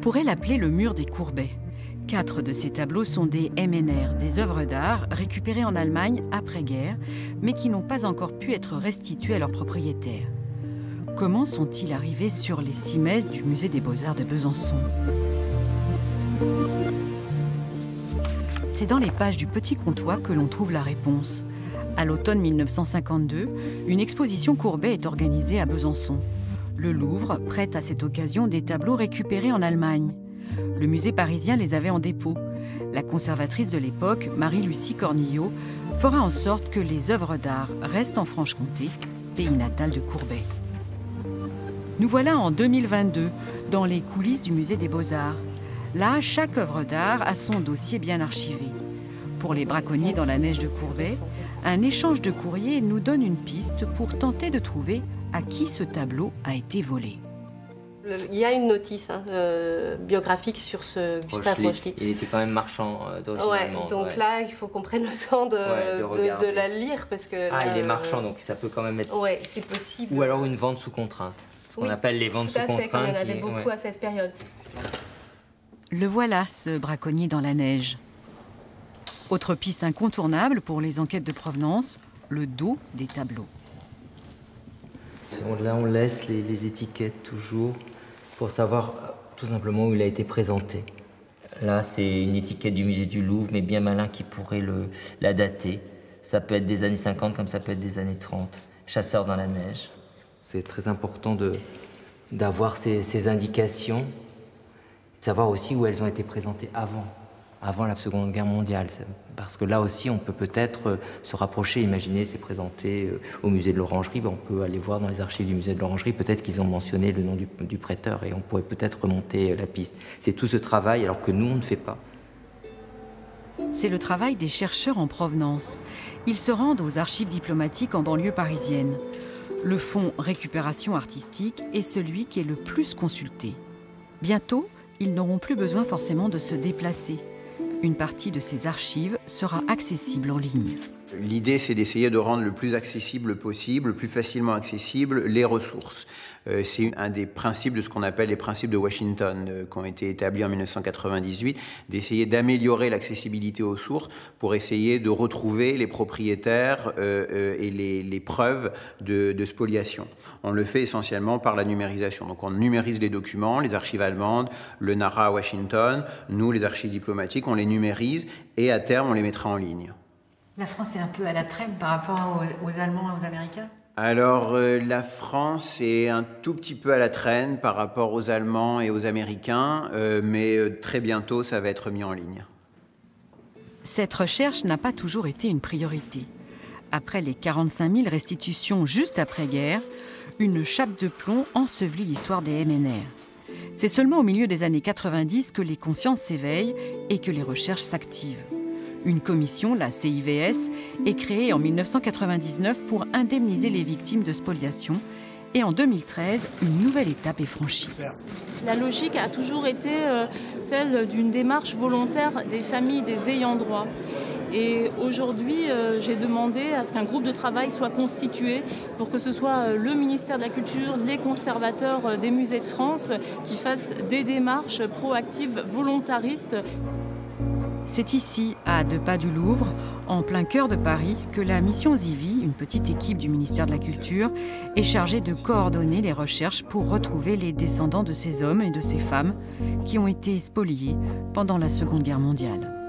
pourrait l'appeler le mur des Courbets. 4 de ces tableaux sont des MNR, des œuvres d'art récupérées en Allemagne après-guerre, mais qui n'ont pas encore pu être restituées à leurs propriétaires. Comment sont-ils arrivés sur les cimaises du musée des Beaux-Arts de Besançon? C'est dans les pages du Petit Comtois que l'on trouve la réponse. À l'automne 1952, une exposition Courbet est organisée à Besançon. Le Louvre prête à cette occasion des tableaux récupérés en Allemagne. Le musée parisien les avait en dépôt. La conservatrice de l'époque, Marie-Lucie Cornillot, fera en sorte que les œuvres d'art restent en Franche-Comté, pays natal de Courbet. Nous voilà en 2022, dans les coulisses du musée des Beaux-Arts. Là, chaque œuvre d'art a son dossier bien archivé. Pour les braconniers dans la neige de Courbet, un échange de courrier nous donne une piste pour tenter de trouver à qui ce tableau a été volé. Il y a une notice biographique sur ce Gustave Rochlitz. Il était quand même marchand d'origine allemande. Donc là, il faut qu'on prenne le temps de la lire. Parce que il est marchand, donc ça peut quand même être... Oui, c'est possible. Ou alors une vente sous contrainte. On appelle les ventes sous contrainte. Il y en avait beaucoup à cette période. Le voilà, ce braconnier dans la neige. Autre piste incontournable pour les enquêtes de provenance, le dos des tableaux. Là, on laisse les étiquettes toujours pour savoir tout simplement où il a été présenté. Là, c'est une étiquette du musée du Louvre, mais bien malin qui pourrait la dater. Ça peut être des années 50 comme ça peut être des années 30. Chasseur dans la neige. C'est très important d'avoir ces indications, de savoir aussi où elles ont été présentées avant la Seconde Guerre mondiale. Parce que là aussi, on peut peut-être se rapprocher, imaginer, c'est présenté au musée de l'Orangerie. On peut aller voir dans les archives du musée de l'Orangerie, peut-être qu'ils ont mentionné le nom du prêteur et on pourrait peut-être remonter la piste. C'est tout ce travail, alors que nous, on ne fait pas. C'est le travail des chercheurs en provenance. Ils se rendent aux archives diplomatiques en banlieue parisienne. Le fonds récupération artistique est celui qui est le plus consulté. Bientôt, ils n'auront plus besoin forcément de se déplacer. Une partie de ces archives sera accessible en ligne. L'idée, c'est d'essayer de rendre le plus accessible possible, le plus facilement accessible, les ressources. C'est un des principes de ce qu'on appelle les principes de Washington, qui ont été établis en 1998, d'essayer d'améliorer l'accessibilité aux sources pour essayer de retrouver les propriétaires et les preuves de spoliation. On le fait essentiellement par la numérisation. Donc on numérise les documents, les archives allemandes, le NARA à Washington, nous, les archives diplomatiques, on les numérise et à terme, on les mettra en ligne. La France est un peu à la traîne par rapport aux Allemands et aux Américains? Alors, la France est un tout petit peu à la traîne par rapport aux Allemands et aux Américains, mais très bientôt, ça va être mis en ligne. Cette recherche n'a pas toujours été une priorité. Après les 45 000 restitutions juste après-guerre, une chape de plomb ensevelit l'histoire des MNR. C'est seulement au milieu des années 90 que les consciences s'éveillent et que les recherches s'activent. Une commission, la CIVS, est créée en 1999 pour indemniser les victimes de spoliation. Et en 2013, une nouvelle étape est franchie. La logique a toujours été celle d'une démarche volontaire des familles des ayants droit. Et aujourd'hui, j'ai demandé à ce qu'un groupe de travail soit constitué pour que ce soit le ministère de la Culture, les conservateurs des musées de France qui fassent des démarches proactives, volontaristes. C'est ici, à 2 pas du Louvre, en plein cœur de Paris, que la mission Zivi, une petite équipe du ministère de la Culture, est chargée de coordonner les recherches pour retrouver les descendants de ces hommes et de ces femmes qui ont été spoliés pendant la Seconde Guerre mondiale.